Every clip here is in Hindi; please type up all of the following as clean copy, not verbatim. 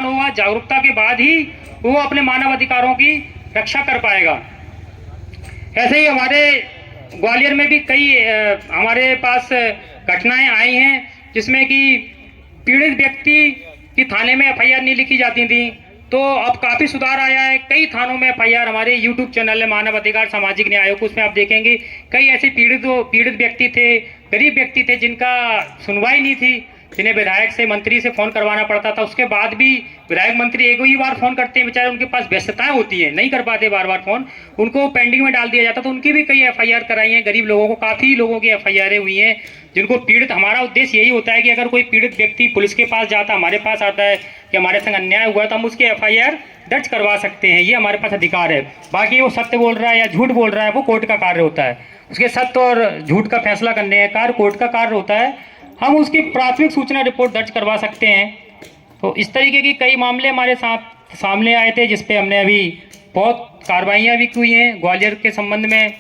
ज्ञान होगा, जागरूकता के बाद ही वो अपने मानव अधिकारों की रक्षा कर पाएगा। ऐसे ही हमारे ग्वालियर में भी कई हमारे पास घटनाएं आई हैं जिसमें कि पीड़ित व्यक्ति की थाने में एफआईआर नहीं लिखी जाती थी, तो अब काफ़ी सुधार आया है। कई थानों में एफआईआर, हमारे यूट्यूब चैनल है मानव अधिकार सामाजिक न्याय आयोग, उसमें आप देखेंगे कई ऐसे पीड़ित व्यक्ति थे, गरीब व्यक्ति थे जिनका सुनवाई नहीं थी, जिन्हें विधायक से मंत्री से फ़ोन करवाना पड़ता था। उसके बाद भी विधायक मंत्री एक ही बार फ़ोन करते हैं, बेचारे उनके पास व्यस्तताएं होती है, नहीं कर पाते बार बार फ़ोन, उनको पेंडिंग में डाल दिया जाता। तो उनकी भी कई एफआईआर कराई हैं। गरीब लोगों को काफ़ी लोगों की एफआईआर हुई हैं जिनको पीड़ित, हमारा उद्देश्य यही होता है कि अगर कोई पीड़ित व्यक्ति पुलिस के पास जाता, हमारे पास आता है कि हमारे संग अन्याय हुआ, तो हम उसकी एफआईआर दर्ज करवा सकते हैं, ये हमारे पास अधिकार है। बाकी वो सत्य बोल रहा है या झूठ बोल रहा है, वो कोर्ट का कार्य होता है। उसके सत्य और झूठ का फैसला करने का कार्य कोर्ट का कार्य होता है। हम उसकी प्राथमिक सूचना रिपोर्ट दर्ज करवा सकते हैं। तो इस तरीके की कई मामले हमारे साथ सामने आए थे, जिसपे हमने अभी बहुत कार्रवाइयाँ भी की हैं ग्वालियर के संबंध में।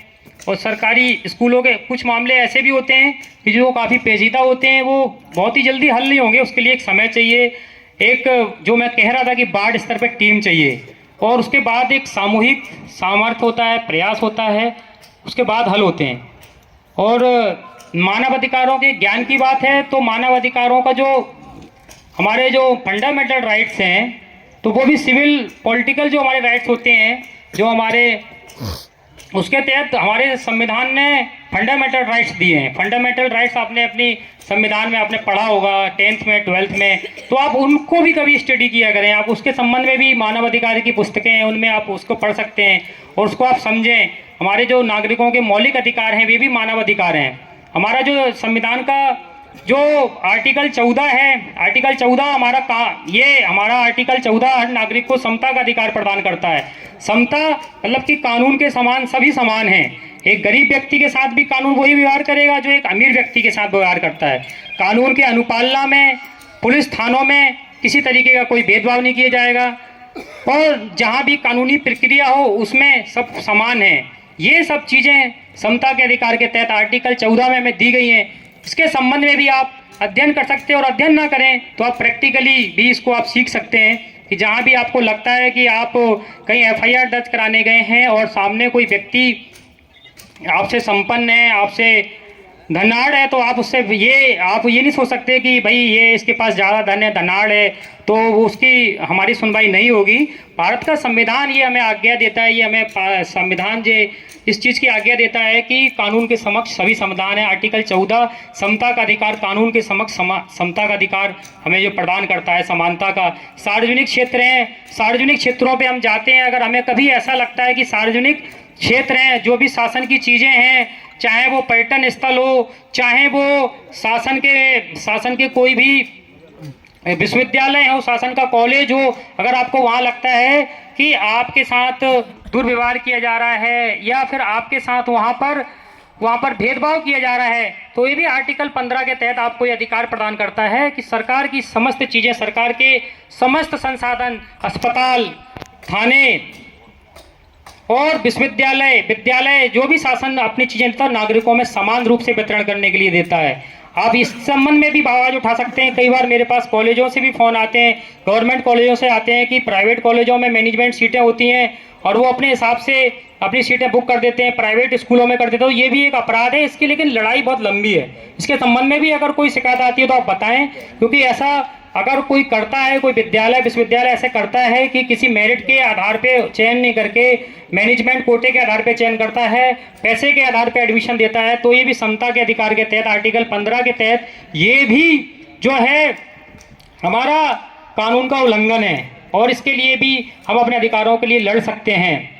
और सरकारी स्कूलों के कुछ मामले ऐसे भी होते हैं कि जो काफ़ी पेचीदा होते हैं, वो बहुत ही जल्दी हल नहीं होंगे, उसके लिए एक समय चाहिए। एक जो मैं कह रहा था कि वार्ड स्तर पर टीम चाहिए, और उसके बाद एक सामूहिक सामर्थ्य होता है, प्रयास होता है, उसके बाद हल होते हैं। और मानव अधिकारों के ज्ञान की बात है तो मानव अधिकारों का जो हमारे जो फंडामेंटल राइट्स हैं, तो वो भी सिविल पॉलिटिकल जो हमारे राइट्स होते हैं, जो हमारे उसके तहत हमारे संविधान ने फंडामेंटल राइट्स दिए हैं। फंडामेंटल राइट्स आपने अपनी संविधान में आपने पढ़ा होगा 10th में 12th में, तो आप उनको भी कभी स्टडी किया करें। आप उसके संबंध में भी मानव अधिकार की पुस्तकें हैं, उनमें आप उसको पढ़ सकते हैं और उसको आप समझें। हमारे जो नागरिकों के मौलिक अधिकार हैं, वे भी मानव अधिकार हैं। हमारा जो संविधान का जो आर्टिकल 14 है, आर्टिकल 14 हमारा आर्टिकल 14 हर नागरिक को समता का अधिकार प्रदान करता है। समता मतलब कि कानून के समान सभी समान हैं। एक गरीब व्यक्ति के साथ भी कानून वही व्यवहार करेगा जो एक अमीर व्यक्ति के साथ व्यवहार करता है। कानून के अनुपालना में पुलिस थानों में किसी तरीके का कोई भेदभाव नहीं किया जाएगा, और जहाँ भी कानूनी प्रक्रिया हो उसमें सब समान है। ये सब चीज़ें समता के अधिकार के तहत आर्टिकल 14 में हमें दी गई हैं। इसके संबंध में भी आप अध्ययन कर सकते हैं, और अध्ययन ना करें तो आप प्रैक्टिकली भी इसको आप सीख सकते हैं कि जहाँ भी आपको लगता है कि आप कहीं एफआईआर दर्ज कराने गए हैं और सामने कोई व्यक्ति आपसे संपन्न है, आपसे धनाढ़ है, तो आप उससे आप ये नहीं सोच सकते कि भाई ये इसके पास ज़्यादा धन है, धनाढ़ है, तो उसकी हमारी सुनवाई नहीं होगी। भारत का संविधान ये हमें आज्ञा देता है, ये हमें संविधान जो इस चीज़ की आज्ञा देता है कि कानून के समक्ष सभी समाधान है। आर्टिकल 14 समता का अधिकार, कानून के समक्ष समता का अधिकार हमें जो प्रदान करता है, समानता का। सार्वजनिक क्षेत्र हैं, सार्वजनिक क्षेत्रों पे हम जाते हैं, अगर हमें कभी ऐसा लगता है कि सार्वजनिक क्षेत्र हैं, जो भी शासन की चीज़ें हैं, चाहे वो पर्यटन स्थल हो, चाहे वो शासन के कोई भी विश्वविद्यालय हो, शासन का कॉलेज हो, अगर आपको वहाँ लगता है कि आपके साथ दुर्व्यवहार किया जा रहा है या फिर आपके साथ वहाँ पर भेदभाव किया जा रहा है, तो ये भी आर्टिकल 15 के तहत आपको ये अधिकार प्रदान करता है कि सरकार की समस्त चीज़ें, सरकार के समस्त संसाधन, अस्पताल, थाने और विद्यालय जो भी शासन अपनी चीज़ें देता है, नागरिकों में समान रूप से वितरण करने के लिए देता है। आप इस संबंध में भी आवाज़ उठा सकते हैं। कई बार मेरे पास कॉलेजों से भी फ़ोन आते हैं, गवर्नमेंट कॉलेजों से आते हैं कि प्राइवेट कॉलेजों में मैनेजमेंट सीटें होती हैं और वो अपने हिसाब से अपनी सीटें बुक कर देते हैं, प्राइवेट स्कूलों में कर देते हैं। तो ये भी एक अपराध है इसकी, लेकिन लड़ाई बहुत लंबी है। इसके संबंध में भी अगर कोई शिकायत आती है तो आप बताएं, क्योंकि ऐसा अगर कोई करता है, कोई विश्वविद्यालय ऐसे करता है कि किसी मेरिट के आधार पे चयन नहीं करके मैनेजमेंट कोटे के आधार पे चयन करता है, पैसे के आधार पे एडमिशन देता है, तो ये भी समता के अधिकार के तहत आर्टिकल 15 के तहत ये भी जो है हमारा कानून का उल्लंघन है, और इसके लिए भी हम अपने अधिकारों के लिए लड़ सकते हैं।